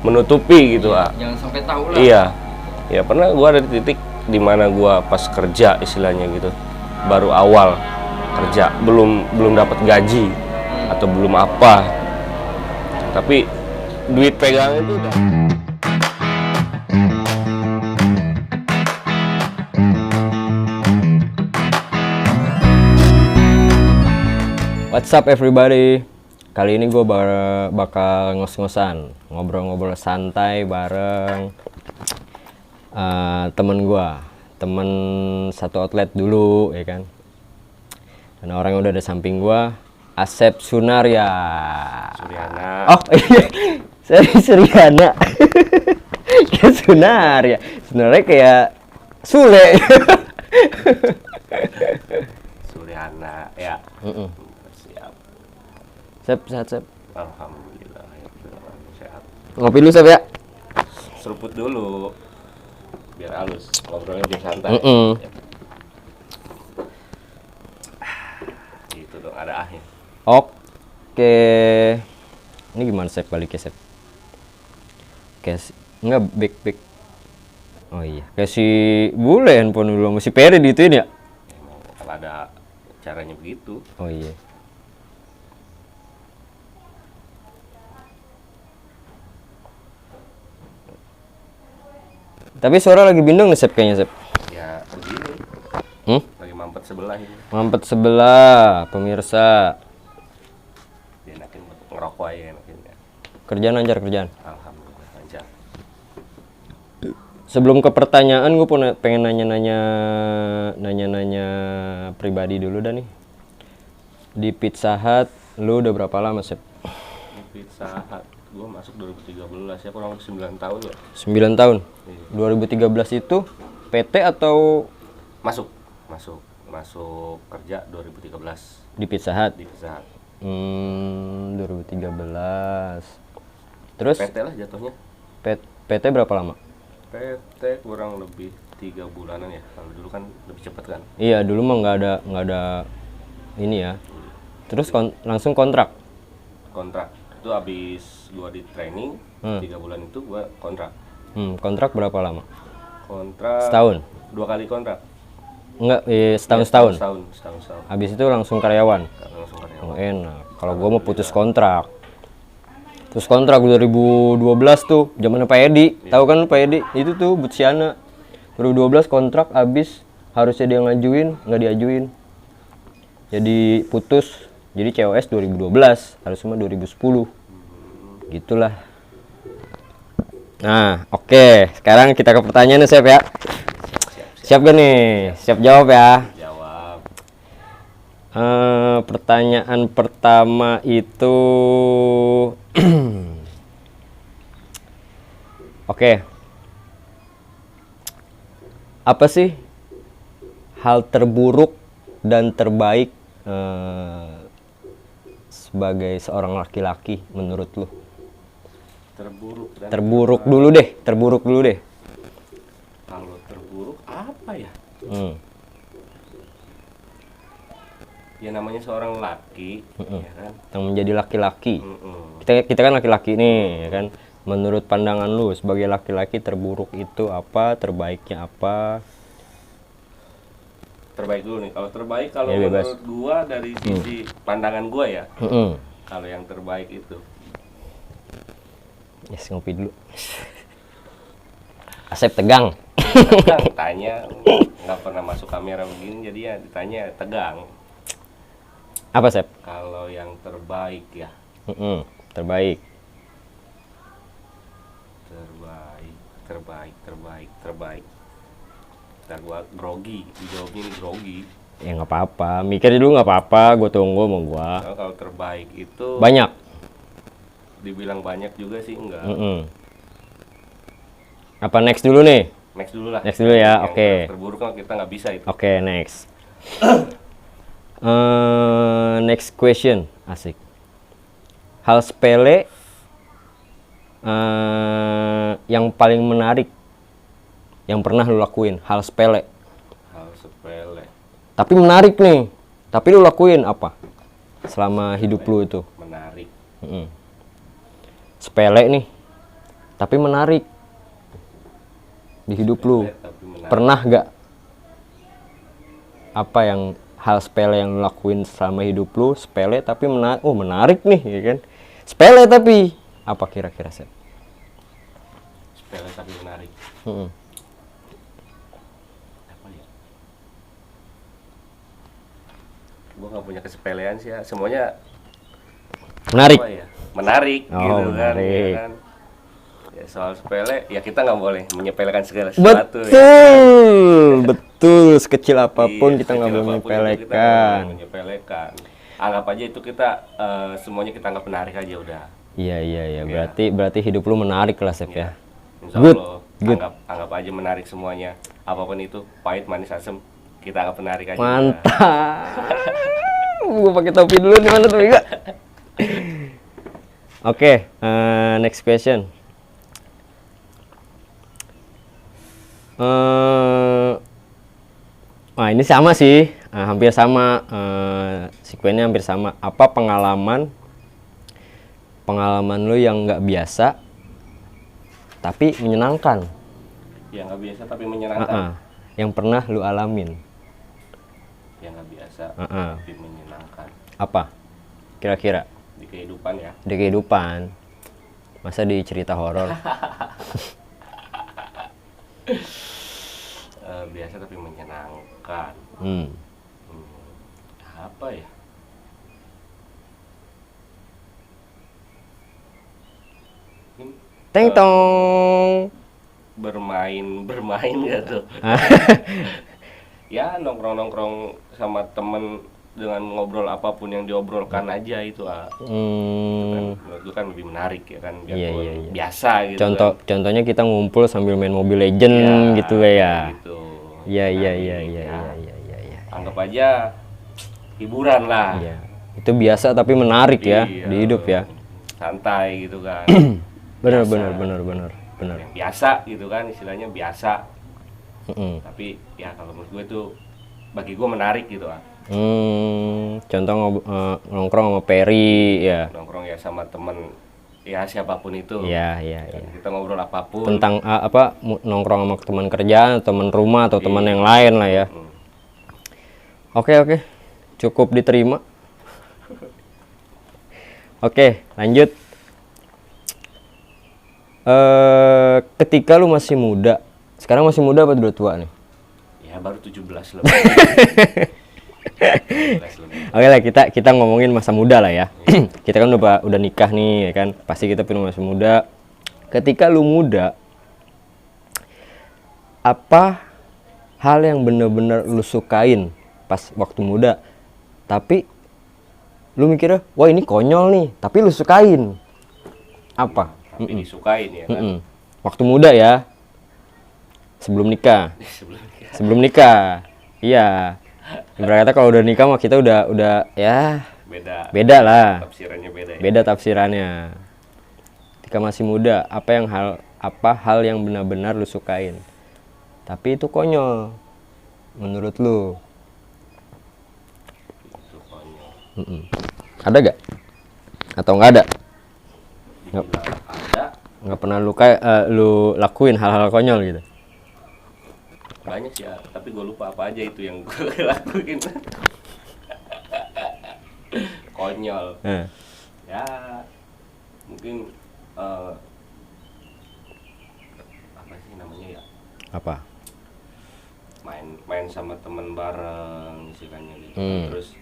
menutupi gitu. Jangan sampai tahu lah. Iya. Ya pernah gua ada di titik dimana gua pas kerja istilahnya gitu. Baru awal kerja, belum dapat gaji atau belum apa. Tapi duit pegangan itu udah. What's up everybody? Kali ini gue bakal ngos-ngosan, ngobrol-ngobrol santai bareng temen gue, temen satu outlet dulu, ya kan? Dan orang yang udah ada samping gue, Asep Sunaria. Suryana. Oh iya, saya Suryana. Kayak Sunaria, sebenarnya kayak Sule. Suryana, ya. Siap. Sep, sehat Sep. Alhamdulillah, ya, sehat. Ngopi dulu Sep ya. Seruput dulu, biar halus. Ngobrolnya biar santai. Ya. Gitu dong, ada ahnya. Oke. Ini gimana Sep baliknya Sep? Enggak back. Oh iya, kayak si Bule handphone dulu masih Peri dituin ya? Emang kalau ada caranya begitu. Oh iya. Tapi suara lagi bindeng nih Sep kayaknya Sep. Ya begini, lagi mampet sebelah ini. Mampet sebelah, pemirsa. Dia enakin ngerokok aja enakin ya. Kerjaan lancar kerjaan. Alhamdulillah lancar. Sebelum ke pertanyaan, gue pengen nanya-nanya pribadi dulu dah nih. Di Pizza Hut, lu udah berapa lama Sep? Di Pizza Hut, gue masuk 2013 ya, kurang lebih 9 tahun ya. 9 tahun? Iya. 2013 itu PT atau Masuk kerja 2013 di Pizza Hut? di Pizza Hut. 2013. Terus PT lah jatuhnya. PT berapa lama? PT kurang lebih 3 bulanan ya. Kalau dulu kan lebih cepat kan. Iya, dulu mah nggak ada ini ya. Terus langsung kontrak? Kontrak itu habis gua di training 3 bulan itu gua kontrak. Kontrak berapa lama? Kontrak Setahun? 2 kali kontrak. Enggak, setahun. Setahun. Habis itu langsung karyawan? Langsung karyawan. Oh, enak. Kalau gua mau putus kontrak. Terus kontrak 2012 tuh, zamannya Pak Edi. Tahu kan Pak Edi? Itu tuh Butsiana. 2012 kontrak habis, harusnya dia ngajuin, nggak diajuin. Jadi putus. Jadi COS 2012, harusnya 2010. Gitulah. Nah, oke. Sekarang kita ke pertanyaan nih, Sep ya. Siap gak nih? Siap jawab ya. Jawab. Pertanyaan pertama itu Oke. Apa sih hal terburuk dan terbaik sebagai seorang laki-laki menurut lu? Terburuk dulu deh. Kalau terburuk apa ya? Ya namanya seorang laki, ya kan? Yang menjadi laki-laki. Kita kan laki-laki nih, ya kan? Menurut pandangan lu sebagai laki-laki terburuk itu apa, terbaiknya apa? Terbaik dulu nih. Kalau terbaik kalau Ya, bebas. menurut gua dari sisi pandangan gua ya. Kalau yang terbaik itu Yes, ngopi dulu. Asep tegang. tanya nggak pernah masuk kamera begini jadi ya ditanya tegang. Apa Sep? Kalau yang terbaik ya. Terbaik. Terbaik. Ntar gua grogi, dijawabnya ini grogi. Ya nggak apa-apa, mikir dulu nggak apa-apa, gue tunggu mau gua. Nah, kalau terbaik itu Banyak. dibilang banyak juga sih enggak. Apa next dulu nih? Next dulu lah. Next dulu ya, Yang oke. Terburuk kan kita nggak bisa itu. Oke, next. Next question, asik. Hal sepele yang paling menarik yang pernah lu lakuin, hal sepele. Hal sepele. Tapi menarik nih. Tapi lu lakuin apa selama hidup lu itu? Menarik. Sepele nih. tapi menarik di hidup lu. Tapi menarik. Pernah gak apa yang hal sepele yang lu lakuin selama hidup lu, sepele tapi menarik nih ya kan, sepele tapi apa kira-kira Sep? Sepele tapi menarik. Apa ya? Gue nggak punya kesepelean sih ya, semuanya Menarik. apa ya? Menarik Oh, gitu kan, menarik. ya kan. Ya soal sepele, ya kita nggak boleh menyepelekan segala sesuatu. Betul, betul. Sekecil apapun Iya, kita nggak sekecil boleh apapun itu kita nggak menyepelekan. boleh menyepelekan. Anggap aja itu kita semuanya kita anggap menarik aja udah. Iya. Berarti hidup lu menarik lah Sep ya. Insya Good, Allah, good. Anggap aja menarik semuanya. Apapun itu, pahit, manis, asem, kita anggap menarik aja. Mantap. Gue pakai topi dulu nih, mana topi gak? Oke, next question. Nah ini sama sih, hampir sama, sekuennya hampir sama. Apa pengalaman lu yang nggak biasa tapi menyenangkan? Ya nggak biasa tapi menyenangkan. Yang pernah lu alamin? Yang nggak biasa tapi menyenangkan. Apa? Kira-kira? Di kehidupan ya. Di kehidupan. Masa di cerita horor? Biasa tapi menyenangkan. Apa ya? Teng tong. Bermain gitu. Ya nongkrong sama temen dengan ngobrol apapun yang diobrolkan aja itu menurut gue kan lebih menarik ya kan, biarpun biasa gitu. Contohnya kita ngumpul sambil main Mobile Legend gitu ya. Gitu. Iya. Anggap aja hiburan lah. Iya. Itu biasa tapi menarik ya di hidup ya. Santai gitu kan. Benar. Yang biasa gitu kan, istilahnya biasa. Tapi ya kalau menurut gue itu bagi gue menarik gitu lah. Contoh nongkrong sama Peri ya. Nongkrong ya sama temen ya siapapun itu. Iya. Kita ngobrol apapun. Tentang nongkrong sama teman kerjaan, teman rumah atau teman yang lain lah ya. Oke. Cukup diterima. Oke, lanjut. Ketika lu masih muda, sekarang masih muda apa udah tua nih? Ya baru 17 lebih. 17 lebih. Oke lah, kita ngomongin masa muda lah ya. Kita kan udah nikah nih ya kan, pasti kita punya masa muda. Ketika lu muda, apa hal yang bener-bener lu sukain pas waktu muda, tapi lu mikirnya wah ini konyol nih, tapi lu sukain apa? Tapi disukain ya kan. Waktu muda ya, sebelum nikah. Sebelum nikah, iya. Ibaratnya kalau udah nikah mah kita udah ya beda lah. Tafsirannya beda ya. Beda tafsirannya. Ketika masih muda, apa hal yang benar-benar lu sukain, tapi itu konyol menurut lu? Itu konyol. Ada gak? Atau nggak ada? Ada. Nggak pernah lu lakuin hal-hal konyol gitu? Banyak sih ya, tapi gue lupa apa aja itu yang gue lakuin. Konyol. Ya mungkin apa sih namanya ya? Apa? Main sama temen bareng istilahnya gitu. Terus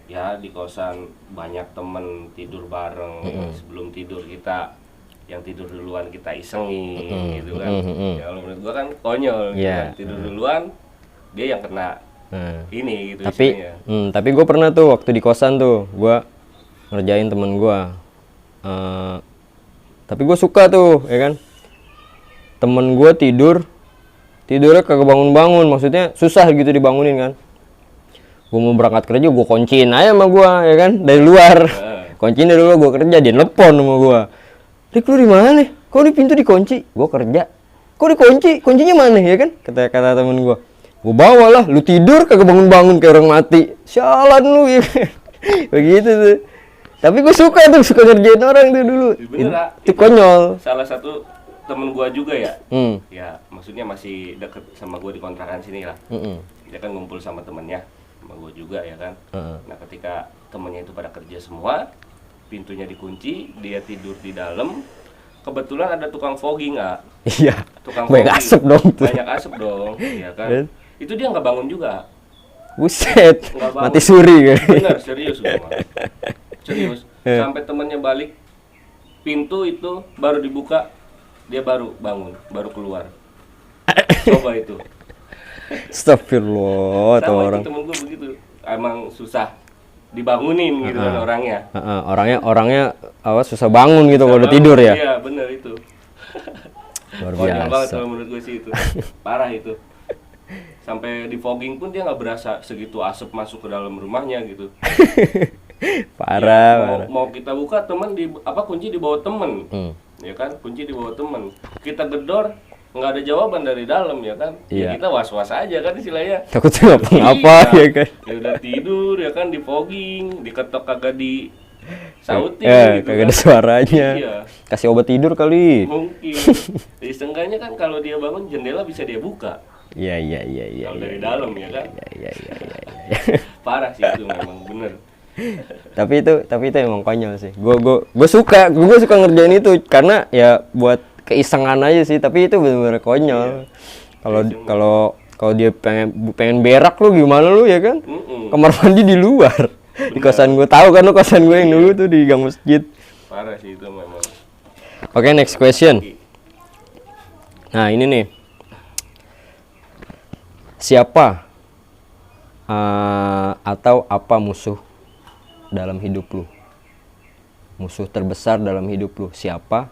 ya di kosan banyak temen tidur bareng. Sebelum tidur kita yang tidur duluan kita isengin gitu kan. Ya kalau menurut gua kan konyol gitu kan. Tidur duluan dia yang kena ini gitu istilahnya. Tapi gue pernah tuh waktu di kosan tuh gue ngerjain temen gue. Tapi gue suka tuh ya kan, temen gue tidurnya kagak bangun-bangun, maksudnya susah gitu dibangunin kan. Gue mau berangkat kerja gue kunciin aja sama gue ya kan dari luar. Kunciin dari luar, gue kerja, dia nelpon sama gue. Rik, lu di mana nih? Kok di pintu dikunci? Gue kerja. Kok dikunci? Kuncinya mana ya kan? Kata temen gue. Gue bawa lah, lu tidur kagak bangun-bangun kayak orang mati. Sialan lu ya. Begitu tuh. Tapi gue suka ngerjain orang tuh dulu. Bener, Itu konyol. Salah satu temen gua juga ya. Hmm. Ya, maksudnya masih deket sama gua di kontrakan sini lah. Dia kan ngumpul sama temennya, sama gua juga ya kan. Nah, ketika temennya itu pada kerja semua, pintunya dikunci, dia tidur di dalam. Kebetulan ada tukang fogging, nggak? Iya. Tukang Banyak fogging. asap dong tuh. Banyak asap dong, ya kan. Dan? Itu dia nggak bangun juga. Buset. Nggak bangun. Mati suri kan. Bener, serius gua mah. Serius. Sampai temennya balik, pintu itu baru dibuka, dia baru bangun, baru keluar. Coba itu. Astagfirullah tuh Sama orang. itu temen gue begitu. Emang susah dibangunin gitu kan orangnya. Orangnya awas susah bangun gitu kalau udah tidur ya. Iya, bener itu. Luar Konyol banget biasa. kalau menurut gue sih itu. Parah itu. Sampai di fogging pun dia nggak berasa segitu asap masuk ke dalam rumahnya gitu. Parah. Mau kita buka temen kunci di bawah temen. Ya kan, kunci di bawah temen. Kita gedor nggak ada jawaban dari dalam ya kan. Iya. Ya kita was-was aja kan istilahnya. Takutnya apa Iya. ya kan. Ya udah tidur ya kan, di fogging, diketok kagak di sautin gitu Kagak kan. ada suaranya. Iya. Kasih obat tidur kali. Mungkin. Jadi seenggaknya kan kalau dia bangun jendela bisa dia buka. Iya. Kalau dari dalam ya kan. Iya. Parah sih itu memang bener. tapi itu emang konyol sih. Gue suka ngerjain itu karena ya buat keisengan aja sih, tapi itu benar-benar konyol. Kalau dia pengen berak lu gimana lu ya kan? Kamar mandi di luar. Di kosan gue, tahu kan lu kosan gue yang dulu tuh di gang masjid. Parah sih itu memang. Oke, next question. Nah, ini nih. Siapa atau apa musuh dalam hidup lu? Musuh terbesar dalam hidup lu siapa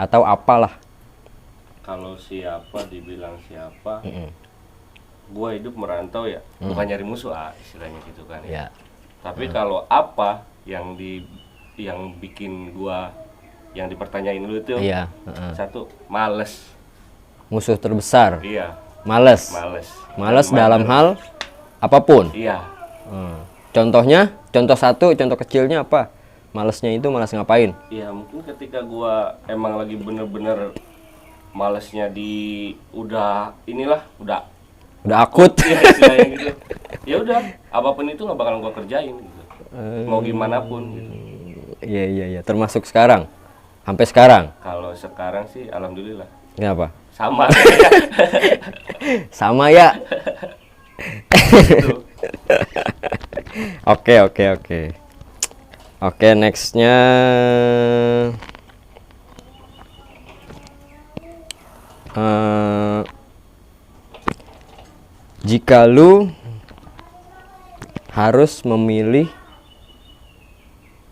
atau apalah? Kalau siapa dibilang siapa, gua hidup merantau ya, bukan nyari musuh istilahnya gitu kan ya. Tapi kalau apa yang bikin gua yang dipertanyain lu itu, satu, males. Musuh terbesar. Iya. Males dalam hal apapun. Iya. Contohnya, contoh kecilnya apa? Malesnya itu malas ngapain? Iya, mungkin ketika gua emang lagi bener-bener malesnya udah akut. Iya, istilahnya gitu. Ya udah, apapun itu nggak bakalan gua kerjain gitu. Mau gimana pun gitu. Iya. Termasuk sekarang. Sampai sekarang. Kalau sekarang sih alhamdulillah. Kenapa? Sama. Sama ya. Gitu. Oke. Oke, nextnya jika lu harus memilih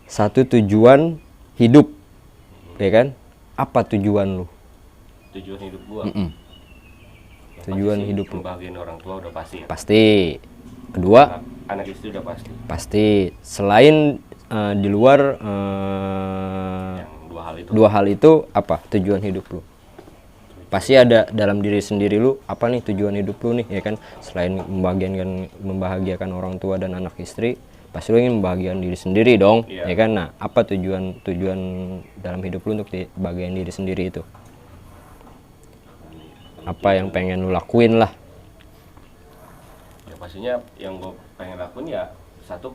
satu tujuan hidup, ya kan? Apa tujuan lu? Tujuan hidup gua. Ya, Tujuan pasti sih, hidup lu. membahagiain orang tua udah pasti ya. Pasti. Kedua, Anak istri udah pasti. pasti. Selain di luar Yang dua hal itu apa tujuan hidup lu? Pasti ada dalam diri sendiri lu, apa nih tujuan hidup lu nih, ya kan? Selain membahagiakan orang tua dan anak istri, pasti lu ingin membahagiakan diri sendiri dong, Iya. ya kan? Nah, apa tujuan dalam hidup lu untuk bahagiain diri sendiri itu? Apa yang pengen lu lakuin lah? Ya pastinya yang gue pengen lakuin ya satu,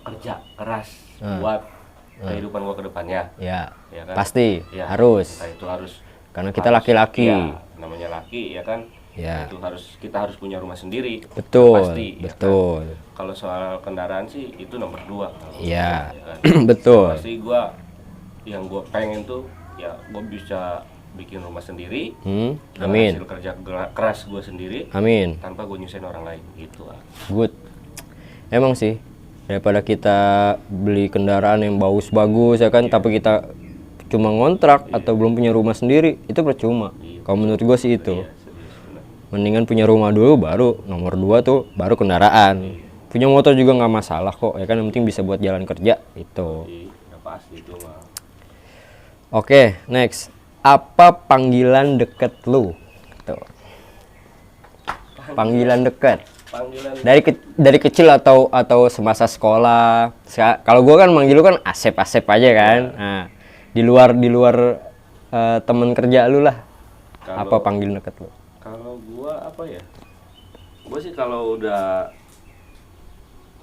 kerja keras buat kehidupan gue ke depannya. Ya, Ya kan? pasti Ya, harus. entah itu harus Karena kita laki-laki. Ya, namanya laki ya kan. Ya. Itu kita harus punya rumah sendiri. Betul, Pasti. Ya kan? betul. Kalau soal kendaraan sih itu nomor 2. Iya, Ya kan? betul. Pasti yang gue pengen tuh ya gue bisa bikin rumah sendiri. Dengan Amin. hasil kerja keras gue sendiri. Amin. Tanpa gue nyusahin orang lain gitu lah. Good. Emang sih, daripada kita beli kendaraan yang bagus-bagus ya kan, tapi kita cuma ngontrak atau belum punya rumah sendiri, itu percuma. Kalau menurut gue sih itu. Serius, bener. Mendingan punya rumah dulu, baru nomor 2 tuh baru kendaraan. Punya motor juga nggak masalah kok, ya kan, yang penting bisa buat jalan kerja itu. Udah pasti itu mah. Oke, next. Apa panggilan deket lu? Tuh. Panggilan deket. Panggilan Dari kecil atau semasa sekolah. Kalau gua kan manggil lu kan Asep aja kan. Nah, di luar temen kerja lu lah. Kalau- Apa panggil deket lu? Kalau gua apa ya? Gua sih kalau udah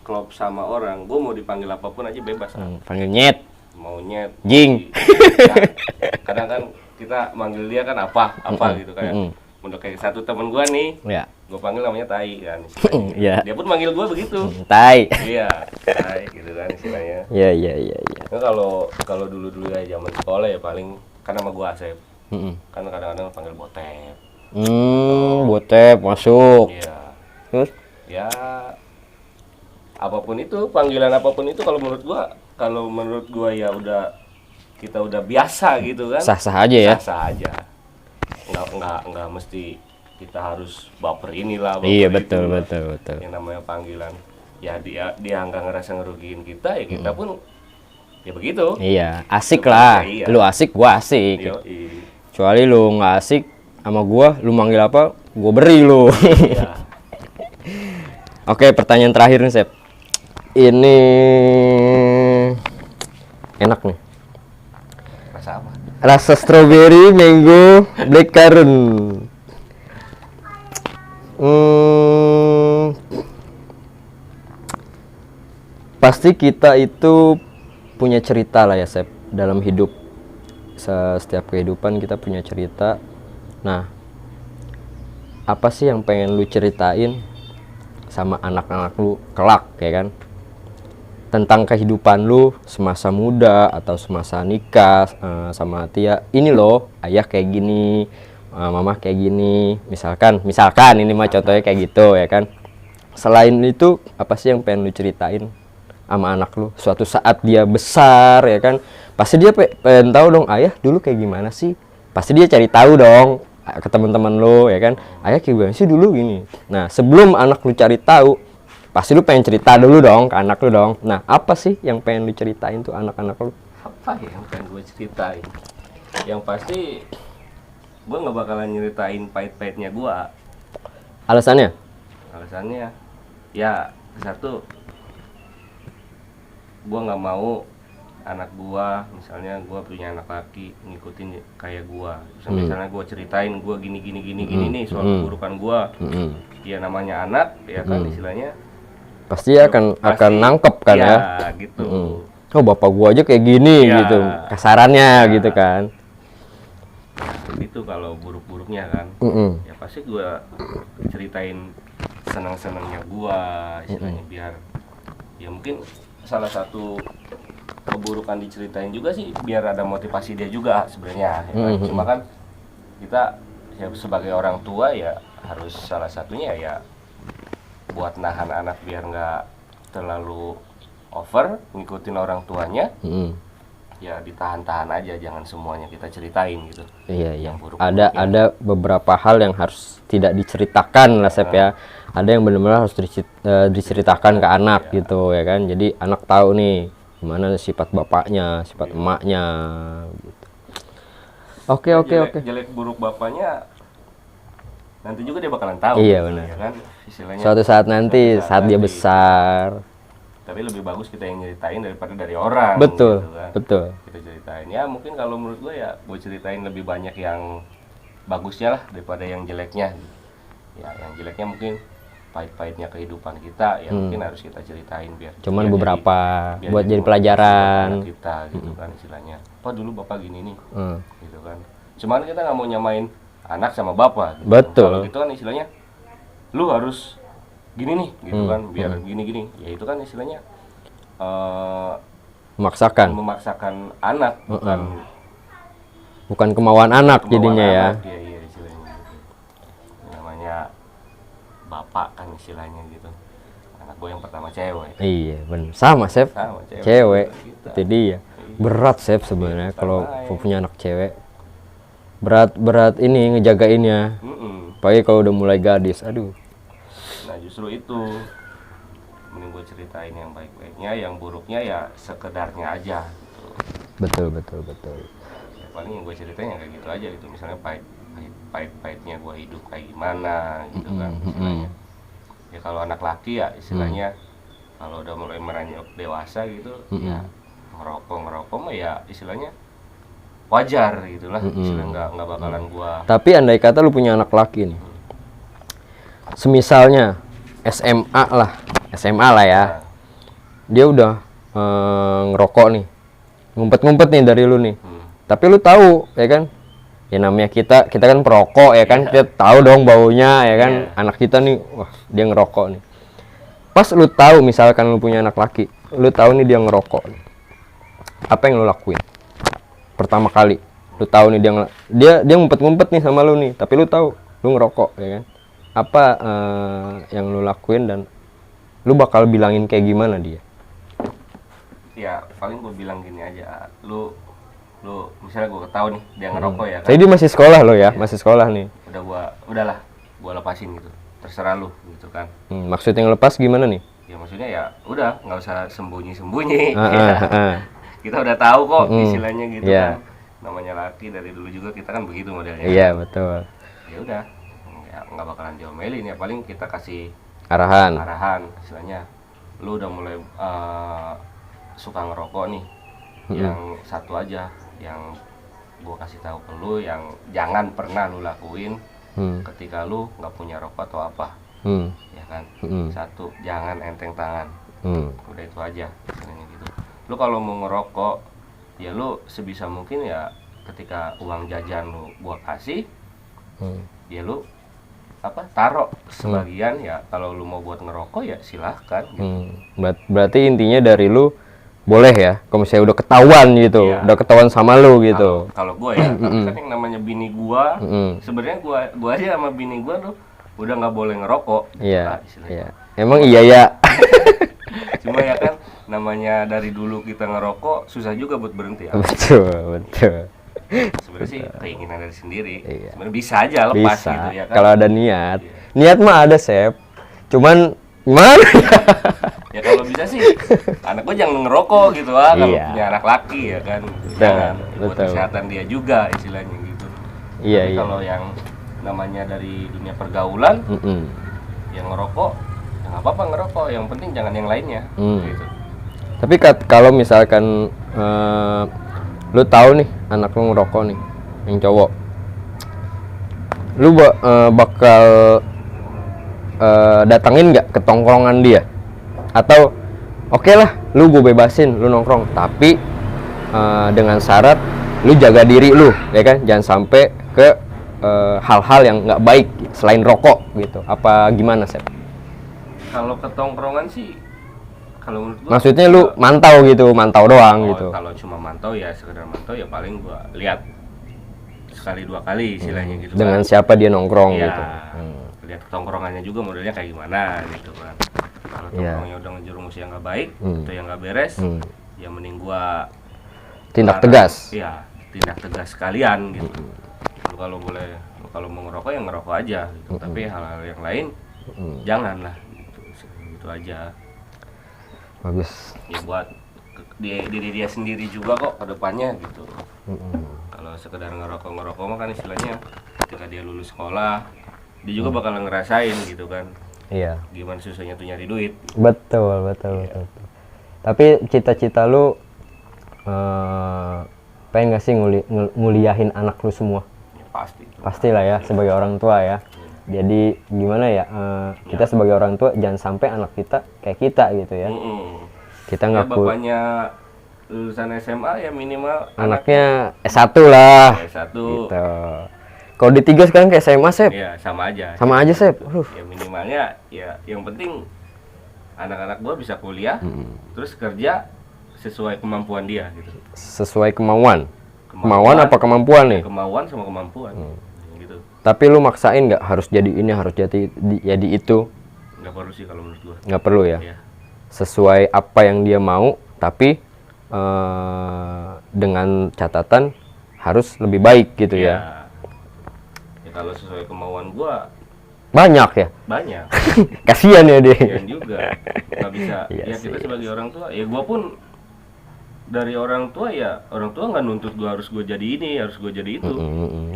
klop sama orang, gua mau dipanggil apapun aja bebas. Panggil nyet. Mau nyet, Jing. ya, kadang kan kita manggil dia kan apa gitu kayak. Untuk kayak satu temen gua nih, Ya. gua panggil namanya Tai kan. Iya. Dia pun manggil gua begitu. Tai. Iya, Tai gitu kan istilahnya. Iya. Nah, kalau dulu ya zaman sekolah ya paling kan nama gua Asep. Kan kadang-kadang panggil Botep. Botep masuk. Iya. Terus? Ya apapun itu, panggilan apapun itu kalau menurut gua ya kita udah biasa gitu kan. Sah-sah aja ya. Sah-sah aja. Nggak mesti kita harus baper inilah, baper Iya, itu lah. betul. Yang namanya panggilan. Ya dia nggak ngerasa ngerugiin kita, ya kita pun ya begitu. Iya, asik lah. Iya. Lu asik, gua asik. Yoi. Kecuali lu nggak asik sama gua, lu manggil apa, gua beri lu. Iya. Oke, pertanyaan terakhir nih, Sep. Ini enak nih. Rasa apa? Rasa strawberry, mango, blackcurrant. Pasti kita itu punya cerita lah ya, Sep, dalam hidup. Setiap kehidupan kita punya cerita. Nah, apa sih yang pengen lu ceritain sama anak-anak lu kelak, ya kan? Tentang kehidupan lu semasa muda atau semasa nikah sama Tia. Ini loh, ayah kayak gini, mama kayak gini. Misalkan ini mah contohnya kayak gitu, ya kan? Selain itu, apa sih yang pengen lu ceritain sama anak lu suatu saat dia besar, ya kan? Pasti dia pengen tahu dong, ayah dulu kayak gimana sih? Pasti dia cari tahu dong ke teman-teman lu, ya kan? Ayah kayak gimana sih dulu gini. Nah, sebelum anak lu cari tahu, pasti lu pengen cerita dulu dong ke anak lu dong. Nah, apa sih yang pengen lu ceritain tuh anak-anak lu? Apa ya yang pengen gue ceritain? Yang pasti gue nggak bakalan nyeritain pahit-pahitnya gue. Alasannya? Alasannya ya satu, gue nggak mau anak gue, misalnya gue punya anak laki ngikutin kayak gue. Misalnya gue ceritain gue gini nih soal keburukan gue. Ya namanya anak, ya kan istilahnya. Pasti akan nangkep kan ya? Gitu. Oh, bapak gua aja kayak gini Ya. gitu. Kasarannya gitu kan. Itu kalau buruk-buruknya kan. Ya pasti gua ceritain senang-senangnya gua, istilahnya biar ya mungkin salah satu keburukan diceritain juga sih biar ada motivasi dia juga sebenarnya. Ya kan? Cuma kan kita ya sebagai orang tua ya harus salah satunya ya buat nahan anak biar nggak terlalu over ngikutin orang tuanya. Ya ditahan-tahan aja, jangan semuanya kita ceritain gitu. Iya. Yang buruk-buruk Ada beberapa hal yang harus tidak diceritakan lah, Sep, ya. Ada yang benar-benar harus diceritakan ke anak gitu, ya kan. Jadi anak tahu nih gimana sifat bapaknya, sifat emaknya gitu. Oke. Jelek buruk bapaknya nanti juga dia bakalan tahu. Iya, gitu, benar. ya kan? Istilahnya Suatu saat nanti saat dia besar. Tapi lebih bagus kita yang nyeritain daripada dari orang. Betul. Gitu kan. Betul. Kita ceritain. Ya mungkin kalau menurut gue ya gue ceritain lebih banyak yang bagusnya lah daripada yang jeleknya. Ya yang jeleknya mungkin pahit-pahitnya kehidupan kita ya mungkin harus kita ceritain biar Cuman biar beberapa biar buat jadi motivasi pelajaran. buat anak kita gitu kan istilahnya. Apa dulu bapak gini nih. Hmm. Gitu kan. Cuman kita nggak mau nyamain anak sama bapak gitu. Betul. Kalau gitu kan istilahnya lu harus gini nih gitu kan biar gini-gini ya itu kan istilahnya memaksakan anak bukan kemauan anak jadinya ya. Iya istilahnya gitu. Namanya bapak kan istilahnya gitu. Anak gue yang pertama cewek. Iya benar, sama Sep, Sama, cewek kita. itu dia. Berat Sep sebenarnya kalau Sama, punya anak cewek, berat ini ngejagainnya. Apalagi kalau udah mulai gadis, aduh. Nah justru itu mending gue ceritain yang baik-baiknya, yang buruknya ya sekedarnya aja gitu. Betul. Ya, paling yang gue ceritain yang kayak gitu aja gitu, misalnya pahit-pahitnya gue hidup kayak gimana gitu kan istilahnya. Ya kalau anak laki ya istilahnya kalau udah mulai meranjak dewasa gitu ya ngerokok mah ya istilahnya wajar gitulah, istilah nggak bakalan gua. Tapi andai kata lu punya anak laki nih, semisalnya SMA lah ya, dia udah ngerokok nih, ngumpet-ngumpet nih dari lu nih, tapi lu tahu ya kan, ya namanya kita kan perokok ya kan, kita tahu dong baunya ya kan, anak kita nih, wah dia ngerokok nih. Pas lu tahu misalkan lu punya anak laki, lu tahu nih dia ngerokok nih, apa yang lu lakuin? Pertama kali lu tahu nih dia ngumpet-ngumpet nih sama lu nih, tapi lu tahu lu ngerokok ya kan, apa yang lu lakuin dan lu bakal bilangin kayak gimana dia? Ya paling gue bilang gini aja, lu misalnya gue ketahui nih dia ngerokok ya kan. Jadi dia masih sekolah lo ya, masih sekolah nih. Udahlah gua lepasin gitu, terserah lu gitu kan. Maksudnya ngelepas gimana nih? Ya maksudnya ya udah nggak usah sembunyi-sembunyi. Kita udah tahu kok istilahnya gitu kan. Namanya laki dari dulu juga kita kan begitu modelnya. Iya betul. Ya udah, nggak bakalan diomelin ya, paling kita kasih Arahan. Istilahnya lu udah mulai suka ngerokok nih. Yang satu aja yang gua kasih tahu ke lu, yang jangan pernah lu lakuin ketika lu nggak punya rokok atau apa. Ya kan. Satu, jangan enteng tangan. Udah itu aja istilahnya gitu. Lu kalau mau ngerokok ya lu sebisa mungkin ya ketika uang jajan lu gua kasih, ya lu taruh sebagian ya, kalau lu mau buat ngerokok ya silahkan gitu. Berarti intinya dari lu boleh ya, kalau misalnya udah ketahuan gitu, udah ketahuan sama lu gitu. Kalau gua ya, kan yang namanya bini gua, sebenarnya gua aja sama bini gua tuh udah nggak boleh ngerokok. Iya. Iya. Emang iya ya. Cuma ya kan namanya dari dulu kita ngerokok susah juga buat berhenti ya. Betul. Sebenarnya sih keinginan dari sendiri. Sebenarnya bisa aja lepas gitu ya kan. Kalau ada niat. Niat mah ada, Sep. Cuman gimana? Ya kalau bisa sih anak gua jangan ngerokok gitu kalau punya anak laki ya kan. Jangan buat kesehatan dia juga istilahnya gitu. Tapi kalau yang namanya dari dunia pergaulan, yang ngerokok ya nggak apa-apa ngerokok, yang penting jangan yang lainnya gitu. Tapi kalau misalkan lu tahu nih anak lu ngerokok nih, yang cowok, lu bakal datangin nggak ke tongkrongan dia? Atau oke lah, lu gue bebasin, lu nongkrong, tapi dengan syarat lu jaga diri lu, ya kan? Jangan sampai ke hal-hal yang nggak baik selain rokok gitu. Apa gimana, Sep? Kalau ke tongkrongan sih, kalau menurut gua, maksudnya lu mantau gitu, mantau doang gitu. Kalau cuma mantau ya sekedar mantau ya, paling gua lihat sekali dua kali istilahnya gitu. Dengan siapa dia nongkrong gitu. Lihat tongkrongannya juga modelnya kayak gimana gitu kan. Kalau tongkrongnya udah ngejerumus yang nggak baik atau yang nggak beres, ya mending gua tindak tegas. Iya, tindak tegas sekalian gitu. Kalau mau ngerokok ya ngerokok aja gitu. Tapi hal-hal yang lain janganlah gitu aja. Bagus. Ya buat diri dia sendiri juga kok ke depannya gitu. Kalau sekedar ngerokok mah kan istilahnya ketika dia lulus sekolah, dia juga bakal ngerasain gitu kan. Iya. Gimana susahnya tuh nyari duit. Betul. Tapi cita-cita lu pengen gak sih nguliahin anak lu semua? Ya, pasti. Pastilah ya, sebagai orang tua ya. Jadi gimana ya, kita sebagai orang tua jangan sampai anak kita kayak kita gitu ya. Kita nggak bapaknya lulusan SMA ya minimal anaknya S1 lah. S1. Gitu. Kalau di 3 sekarang kayak SMA, Sep. Iya, sama aja. Sama aja, Sep. Ya minimalnya ya yang penting anak-anak gua bisa kuliah, terus kerja sesuai kemampuan dia gitu. Sesuai kemauan. Kemauan apa kemampuan nih? Kemauan sama kemampuan. Gitu. Tapi lu maksain nggak harus jadi ini, harus jadi itu? Nggak perlu sih kalau menurut gua. Nggak perlu ya? Iya. Sesuai apa yang dia mau, tapi dengan catatan harus lebih baik gitu ya. Ya kalau sesuai kemauan gua banyak ya? Banyak. Kasihan ya dia. Kasihan juga. Nggak bisa. Ya kita sebagai orang tua, ya gua pun dari orang tua ya, orang tua nggak nuntut gua harus gua jadi ini, harus gua jadi itu.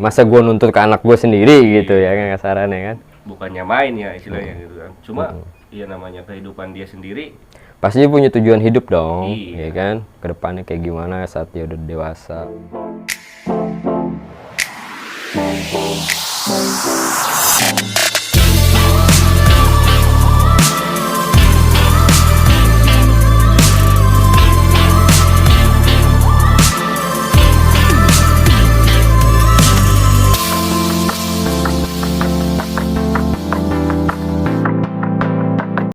Masa gua nuntut ke anak gua sendiri gitu ya kan, kasarannya kan? Bukannya main ya istilahnya gitu kan. Cuma ya namanya kehidupan dia sendiri. Pasti dia punya tujuan hidup dong, ya kan? Kedepannya kayak gimana saat dia udah dewasa.